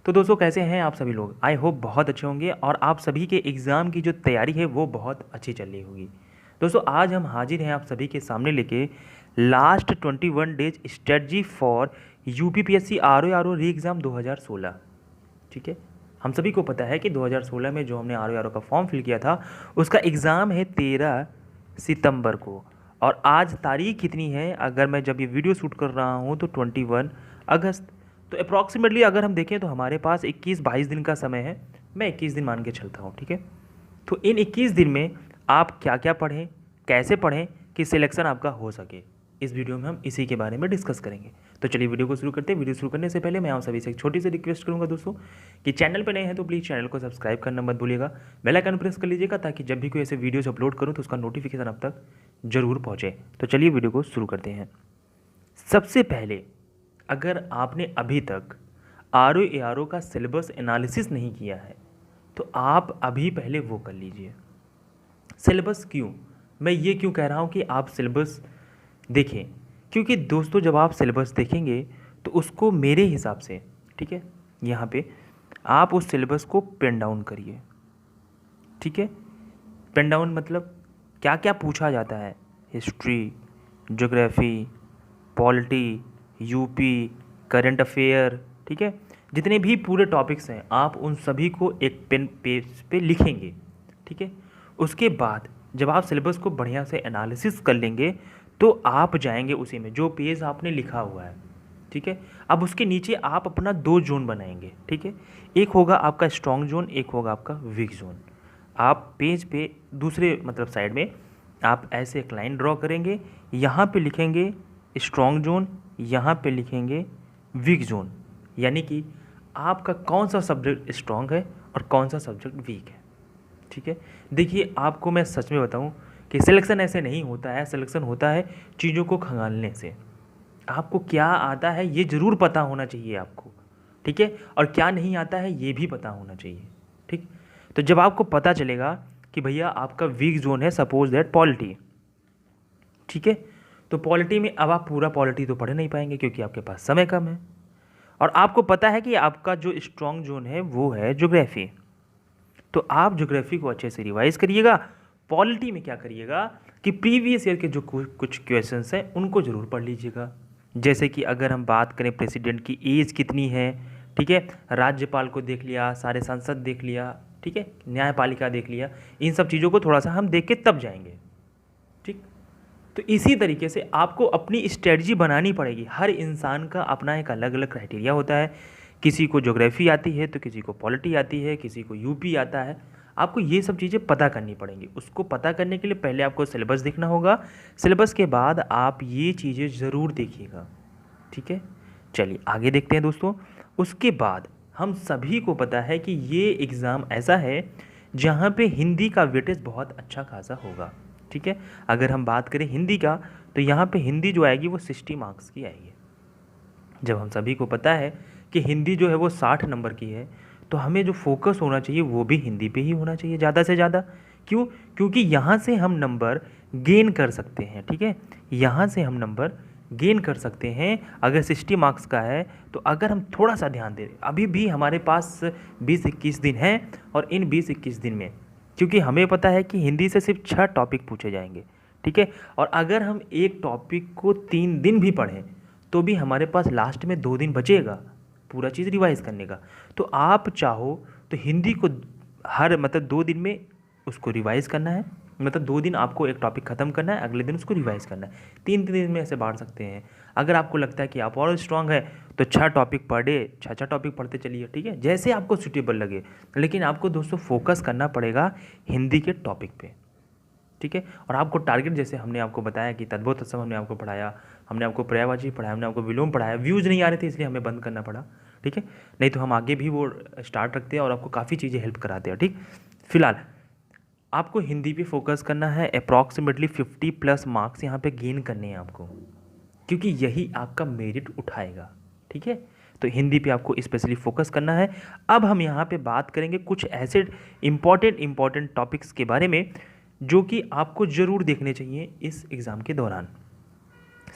तो दोस्तों कैसे हैं आप सभी लोग। आई होप बहुत अच्छे होंगे और आप सभी के एग्ज़ाम की जो तैयारी है वो बहुत अच्छी चल रही होगी। दोस्तों आज हम हाजिर हैं आप सभी के सामने लेके last 21 days strategy for UPPSC R O री एग्ज़ाम 2016। ठीक है, हम सभी को पता है कि 2016 में जो हमने आर ओ का फॉर्म फिल किया था उसका एग्ज़ाम है 13 सितंबर को। और आज तारीख कितनी है, अगर मैं जब ये वीडियो शूट कर रहा हूँ तो 21 अगस्त। तो अप्रॉक्सीमेटली अगर हम देखें तो हमारे पास 21-22 दिन का समय है। मैं 21 दिन मान के चलता हूँ, ठीक है। तो इन 21 दिन में आप क्या क्या पढ़ें, कैसे पढ़ें कि सिलेक्शन आपका हो सके, इस वीडियो में हम इसी के बारे में डिस्कस करेंगे। तो चलिए वीडियो को शुरू करते हैं। वीडियो शुरू करने से पहले मैं आप सभी से एक छोटी सी रिक्वेस्ट करूंगा दोस्तों कि चैनल पर नए हैं तो प्लीज़ चैनल को सब्सक्राइब करना मत भूलिएगा, बेल आइकन प्रेस कर लीजिएगा ताकि जब भी कोई ऐसे वीडियोस अपलोड करूं तो उसका नोटिफिकेशन अब तक जरूर पहुंचे। तो चलिए वीडियो को शुरू करते हैं। सबसे पहले अगर आपने अभी तक आर ओ का सिलेबस एनालिसिस नहीं किया है तो आप अभी पहले वो कर लीजिए। सिलेबस क्यों, मैं ये क्यों कह रहा हूँ कि आप सिलेबस देखें, क्योंकि दोस्तों जब आप सिलेबस देखेंगे तो उसको मेरे हिसाब से, ठीक है, यहाँ पे आप उस सिलेबस को पेन डाउन करिए। ठीक है, पेन डाउन मतलब क्या क्या पूछा जाता है, history, geography, polity, UP, current affair, ठीक है, जितने भी पूरे टॉपिक्स हैं आप उन सभी को एक पेन पेज पे लिखेंगे। ठीक है, उसके बाद जब आप सिलेबस को बढ़िया से एनालिसिस कर लेंगे तो आप जाएंगे उसी में जो पेज आपने लिखा हुआ है। ठीक है, अब उसके नीचे आप अपना दो जोन बनाएंगे। ठीक है, एक होगा आपका स्ट्रॉन्ग जोन, एक होगा आपका वीक जोन। आप पेज पे दूसरे मतलब साइड में आप ऐसे एक लाइन ड्रॉ करेंगे, यहाँ पे लिखेंगे स्ट्रॉन्ग जोन, यहाँ पे लिखेंगे वीक जोन, यानी कि आपका कौन सा सब्जेक्ट स्ट्रॉन्ग है और कौन सा सब्जेक्ट वीक है। ठीक है, देखिए आपको मैं सच में बताऊं कि सिलेक्शन ऐसे नहीं होता है, सिलेक्शन होता है चीज़ों को खंगालने से। आपको क्या आता है ये ज़रूर पता होना चाहिए आपको, ठीक है, और क्या नहीं आता है ये भी पता होना चाहिए। ठीक, तो जब आपको पता चलेगा कि भैया आपका वीक जोन है सपोज दैट पॉलिटी, ठीक है, तो पॉलिटी में अब आप पूरा पॉलिटी तो पढ़ नहीं पाएंगे क्योंकि आपके पास समय कम है। और आपको पता है कि आपका जो स्ट्रॉन्ग जोन है वो है ज्योग्राफी, तो आप ज्योग्राफी को अच्छे से रिवाइज करिएगा। पॉलिटी में क्या करिएगा कि प्रीवियस ईयर के जो कुछ क्वेश्चंस हैं उनको ज़रूर पढ़ लीजिएगा। जैसे कि अगर हम बात करें प्रेसिडेंट की एज कितनी है, ठीक है, राज्यपाल को देख लिया, सारे संसद देख लिया, ठीक है, न्यायपालिका देख लिया, इन सब चीज़ों को थोड़ा सा हम देख के तब जाएंगे। ठीक, तो इसी तरीके से आपको अपनी स्ट्रेटजी बनानी पड़ेगी। हर इंसान का अपना एक अलग अलग क्राइटेरिया होता है, किसी को ज्योग्राफी आती है तो किसी को पॉलिटी आती है, किसी को यूपी आता है। आपको ये सब चीज़ें पता करनी पड़ेंगी। उसको पता करने के लिए पहले आपको सिलेबस देखना होगा, सिलेबस के बाद आप ये चीज़ें ज़रूर देखिएगा। ठीक है, चलिए आगे देखते हैं दोस्तों। उसके बाद हम सभी को पता है कि ये एग्ज़ाम ऐसा है जहाँ पे हिंदी का वेटेज बहुत अच्छा खासा होगा। ठीक है, अगर हम बात करें हिंदी का तो यहाँ पे हिंदी जो आएगी वो 60 मार्क्स की आएगी। जब हम सभी को पता है कि हिंदी जो है वो 60 नंबर की है तो हमें जो फोकस होना चाहिए वो भी हिंदी पे ही होना चाहिए ज़्यादा से ज़्यादा। क्यों? क्योंकि यहाँ से हम नंबर गेन कर सकते हैं। ठीक है, यहाँ से हम नंबर गेन कर सकते हैं। अगर 60 मार्क्स का है तो अगर हम थोड़ा सा ध्यान दें, अभी भी हमारे पास 20-21 दिन हैं और इन 20-21 दिन में क्योंकि हमें पता है कि हिंदी से सिर्फ 6 टॉपिक पूछे जाएंगे। ठीक है, और अगर हम एक टॉपिक को 3 दिन भी पढ़ें तो भी हमारे पास लास्ट में 2 दिन बचेगा पूरा चीज़ रिवाइज करने का। तो आप चाहो तो हिंदी को हर मतलब 2 दिन में उसको रिवाइज करना है, मतलब 2 दिन आपको एक टॉपिक ख़त्म करना है, अगले दिन उसको रिवाइज करना है। 3 दिन में ऐसे बांट सकते हैं। अगर आपको लगता है कि आप और स्ट्रांग है तो 6 टॉपिक पर डे 6 टॉपिक पढ़ते चलिए। ठीक है, जैसे आपको सूटेबल लगे, लेकिन आपको दोस्तों फोकस करना पड़ेगा हिंदी के टॉपिक पे। ठीक है, और आपको टारगेट जैसे हमने आपको बताया कि तद्भव तत्सम हमने आपको पढ़ाया, हमने आपको पर्यायवाची पढ़ाया, हमने आपको विलोम पढ़ाया, व्यूज़ नहीं आ रहे थे इसलिए हमें बंद करना पड़ा। ठीक है, नहीं तो हम आगे भी वो स्टार्ट रखते हैं और आपको काफ़ी चीज़ें हेल्प कराते हैं। ठीक, फिलहाल आपको हिंदी पे फोकस करना है। अप्रॉक्सीमेटली 50+ मार्क्स यहाँ पे गेन करने हैं आपको, क्योंकि यही आपका मेरिट उठाएगा। ठीक है, तो हिंदी पे आपको स्पेशली फोकस करना है। अब हम यहाँ पे बात करेंगे कुछ ऐसे इम्पॉर्टेंट टॉपिक्स के बारे में जो कि आपको ज़रूर देखने चाहिए इस एग्ज़ाम के दौरान।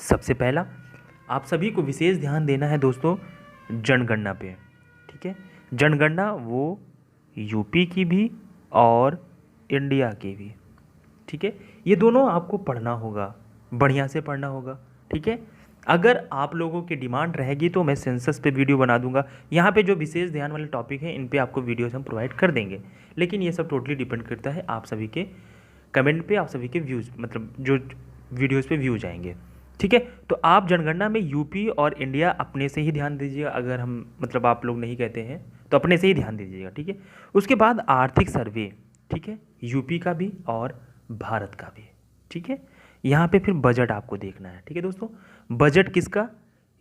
सबसे पहला आप सभी को विशेष ध्यान देना है दोस्तों जनगणना पे। ठीक है, जनगणना वो यूपी की भी और इंडिया की भी, ठीक है। ये दोनों आपको पढ़ना होगा, बढ़िया से पढ़ना होगा, ठीक है। अगर आप लोगों की डिमांड रहेगी तो मैं सेंसस पे वीडियो बना दूंगा। यहाँ पे जो विशेष ध्यान वाले टॉपिक हैं इन पे आपको वीडियोस हम प्रोवाइड कर देंगे, लेकिन ये सब टोटली डिपेंड करता है आप सभी के कमेंट पे, आप सभी के व्यूज़, मतलब जो वीडियोज़ पे व्यूज आएंगे, ठीक है। तो आप जनगणना में यूपी और इंडिया अपने से ही ध्यान दीजिएगा, अगर हम मतलब आप लोग नहीं कहते हैं तो अपने से ही ध्यान दीजिएगा, ठीक है। उसके बाद आर्थिक सर्वे, ठीक है, यूपी का भी और भारत का भी, ठीक है। यहाँ पे फिर बजट आपको देखना है, ठीक है दोस्तों। बजट किसका?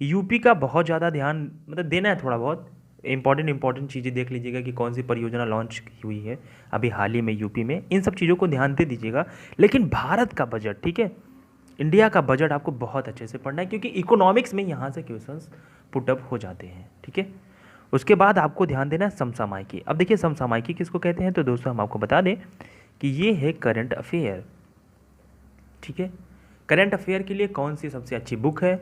यूपी का बहुत ज़्यादा ध्यान मतलब देना है, थोड़ा बहुत इंपॉर्टेंट चीज़ें देख लीजिएगा कि कौन सी परियोजना लॉन्च हुई है अभी हाल ही में यूपी में, इन सब चीज़ों को ध्यान दे दीजिएगा। लेकिन भारत का बजट, ठीक है, इंडिया का बजट आपको बहुत अच्छे से पढ़ना है, क्योंकि इकोनॉमिक्स में यहाँ से क्वेश्चंस पुटअप हो जाते हैं, ठीक है। उसके बाद आपको ध्यान देना है समसामयिकी। अब देखिए समसामयिकी किसको कहते हैं, तो दोस्तों हम आपको बता दें कि ये है करंट अफेयर, ठीक है। करंट अफेयर के लिए कौन सी सबसे अच्छी बुक है,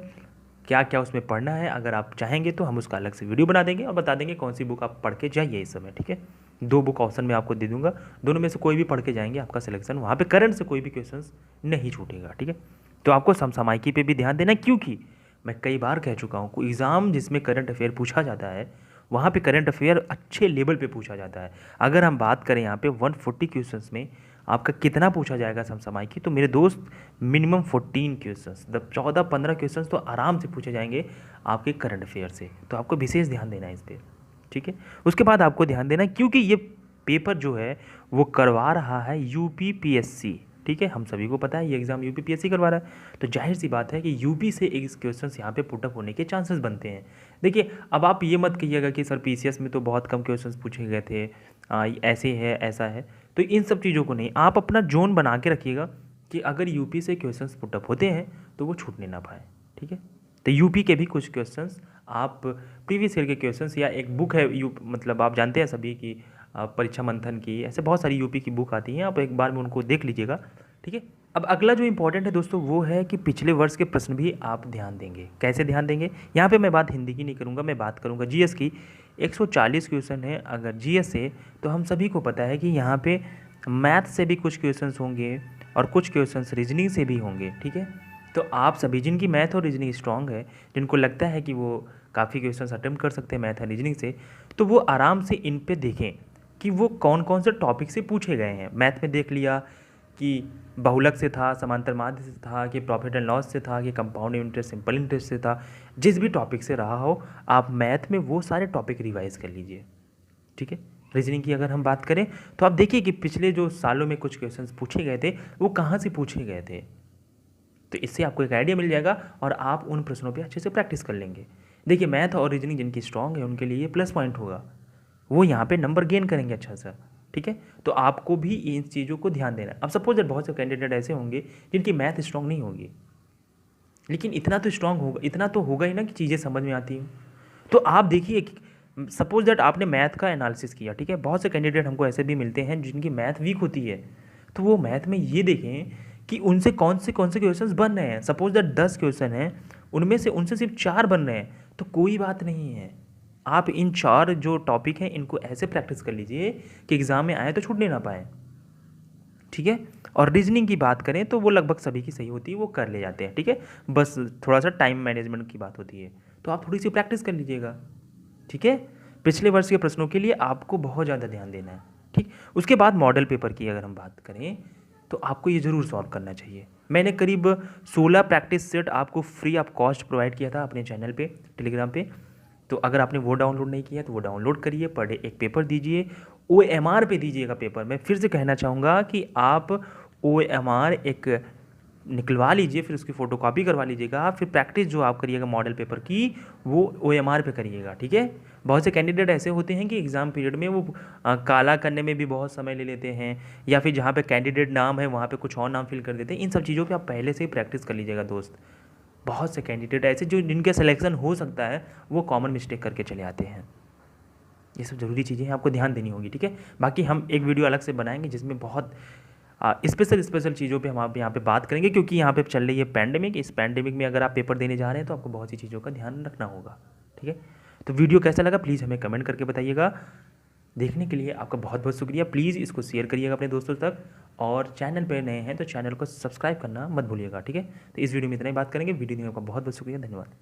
क्या क्या उसमें पढ़ना है, अगर आप चाहेंगे तो हम उसका अलग से वीडियो बना देंगे और बता देंगे कौन सी बुक आप पढ़ के जाइए इस समय, ठीक है। 2 बुक ऑप्शन में आपको दे दूंगा, दोनों में से कोई भी पढ़ के जाएंगे, आपका सिलेक्शन वहाँ पे करंट से कोई भी क्वेश्चन नहीं छूटेगा, ठीक है। तो आपको समसामयिकी पे भी ध्यान देना है, क्योंकि मैं कई बार कह चुका हूँ कोई एग्ज़ाम जिसमें करंट अफेयर पूछा जाता है वहाँ पे करंट अफेयर अच्छे लेवल पे पूछा जाता है। अगर हम बात करें यहाँ पे 140 क्वेश्चंस में आपका कितना पूछा जाएगा समसामयिकी, तो मेरे दोस्त मिनिमम 14 क्वेश्चंस, 14-15 क्वेश्चंस तो आराम से पूछे जाएंगे आपके करंट अफेयर से। तो आपको विशेष ध्यान देना है इस पर, ठीक है। उसके बाद आपको ध्यान देना है क्योंकि ये पेपर जो है वो करवा रहा है यूपीपीएससी, ठीक है। हम सभी को पता है ये एग्ज़ाम यूपीपीएससी करवा रहा है, तो जाहिर सी बात है कि यूपी से एक क्वेश्चंस यहाँ पे पुटअप होने के चांसेस बनते हैं। देखिए अब आप ये मत कहिएगा कि सर पीसीएस में तो बहुत कम क्वेश्चंस पूछे गए थे, ऐसे है ऐसा है, तो इन सब चीज़ों को नहीं, आप अपना जोन बना के रखिएगा कि अगर यूपी से क्वेश्चंस पुटअप होते हैं तो वो छूटने ना पाए, ठीक है। तो यूपी के भी कुछ क्वेश्चंस आप प्रीवियस ईयर के क्वेश्चंस, या एक बुक है मतलब आप जानते हैं सभी की परीक्षा मंथन की, ऐसे बहुत सारी यूपी की बुक आती हैं, आप एक बार में उनको देख लीजिएगा, ठीक है। अब अगला जो इंपॉर्टेंट है दोस्तों वो है कि पिछले वर्ष के प्रश्न भी आप ध्यान देंगे। कैसे ध्यान देंगे? यहाँ पे मैं बात हिंदी की नहीं करूँगा, मैं बात करूँगा जीएस की। 140 क्वेश्चन है अगर जीएस से, तो हम सभी को पता है कि यहाँ पे मैथ से भी कुछ क्वेश्चंस होंगे और कुछ क्वेश्चंस रीजनिंग से भी होंगे, ठीक है। तो आप सभी जिनकी मैथ और रीजनिंग स्ट्रांग है, जिनको लगता है कि वो काफ़ी क्वेश्चंस अटेम्प्ट कर सकते हैं मैथ और रीजनिंग से, तो वो आराम से इन पे देखें कि वो कौन कौन से टॉपिक से पूछे गए हैं। मैथ में देख लिया कि बहुलक से था, समांतर माध्य से था, कि प्रॉफिट एंड लॉस से था, कि कंपाउंड इंटरेस्ट, सिंपल इंटरेस्ट से था, जिस भी टॉपिक से रहा हो आप मैथ में वो सारे टॉपिक रिवाइज कर लीजिए, ठीक है। रीजनिंग की अगर हम बात करें तो आप देखिए कि पिछले जो सालों में कुछ क्वेश्चंस पूछे गए थे वो कहाँ से पूछे गए थे, तो इससे आपको एक आइडिया मिल जाएगा और आप उन प्रश्नों पे अच्छे से प्रैक्टिस कर लेंगे। देखिए मैथ और रीजनिंग जिनकी स्ट्रांग है उनके लिए ये प्लस पॉइंट होगा, वो यहाँ पे नंबर गेन करेंगे अच्छा सा, ठीक है। तो आपको भी इन चीज़ों को ध्यान देना है। अब सपोज दैट बहुत से कैंडिडेट ऐसे होंगे जिनकी मैथ स्ट्रांग नहीं होगी, लेकिन इतना तो स्ट्रांग होगा, इतना तो होगा ही ना कि चीज़ें समझ में आती हैं। तो आप देखिए सपोज दैट आपने मैथ का एनालिसिस किया, ठीक है, बहुत से कैंडिडेट हमको ऐसे भी मिलते हैं जिनकी मैथ वीक होती है, तो वो मैथ में ये देखें कि उनसे कौन से क्वेश्चंस बन रहे हैं। सपोज दैट 10 क्वेश्चन हैं, उनमें से उनसे सिर्फ 4 बन रहे हैं, तो कोई बात नहीं है, आप इन 4 जो टॉपिक हैं इनको ऐसे प्रैक्टिस कर लीजिए कि एग्ज़ाम में आए तो छूटने ना पाए, ठीक है। और रीजनिंग की बात करें तो वो लगभग सभी की सही होती है, वो कर ले जाते हैं, ठीक है। बस थोड़ा सा टाइम मैनेजमेंट की बात होती है, तो आप थोड़ी सी प्रैक्टिस कर लीजिएगा, ठीक है। पिछले वर्ष के प्रश्नों के लिए आपको बहुत ज़्यादा ध्यान देना है, ठीक। उसके बाद मॉडल पेपर की अगर हम बात करें तो आपको ये ज़रूर सॉल्व करना चाहिए। मैंने करीब 16 प्रैक्टिस सेट आपको फ्री ऑफ कॉस्ट प्रोवाइड किया था अपने चैनल पे, टेलीग्राम पे, तो अगर आपने वो डाउनलोड नहीं किया तो वो डाउनलोड करिए, पर डे एक पेपर दीजिए, OMR पे दीजिएगा पेपर। मैं फिर से कहना चाहूँगा कि आप OMR एक निकलवा लीजिए, फिर उसकी फ़ोटोकॉपी करवा लीजिएगा, फिर प्रैक्टिस जो आप करिएगा मॉडल पेपर की वो OMR पे करिएगा, ठीक है। बहुत से कैंडिडेट ऐसे होते हैं कि एग्ज़ाम पीरियड में वो काला करने में भी बहुत समय ले लेते हैं, या फिर जहाँ पे कैंडिडेट नाम है वहाँ पे कुछ और नाम फिल कर देते हैं। इन सब चीज़ों पे आप पहले से ही प्रैक्टिस कर लीजिएगा दोस्त। बहुत से कैंडिडेट ऐसे जो जिनके सिलेक्शन हो सकता है वो कॉमन मिस्टेक करके चले आते हैं। ये सब ज़रूरी चीज़ें हैं, आपको ध्यान देनी होगी, ठीक है। बाकी हम एक वीडियो अलग से बनाएंगे जिसमें बहुत स्पेशल चीज़ों पे हम आप यहाँ पे बात करेंगे, क्योंकि यहाँ पे चल रही है पैंडेमिक। इस पैंडेमिक में अगर आप पेपर देने जा रहे हैं तो आपको बहुत सी चीज़ों का ध्यान रखना होगा, ठीक है। तो वीडियो कैसा लगा प्लीज़ हमें कमेंट करके बताइएगा। देखने के लिए आपका बहुत बहुत शुक्रिया। प्लीज़ इसको शेयर करिएगा अपने दोस्तों तक, और चैनल पर नए हैं तो चैनल को सब्सक्राइब करना मत भूलिएगा, ठीक है। तो इस वीडियो में इतना ही बात करेंगे। वीडियो देखने का बहुत बहुत शुक्रिया, धन्यवाद।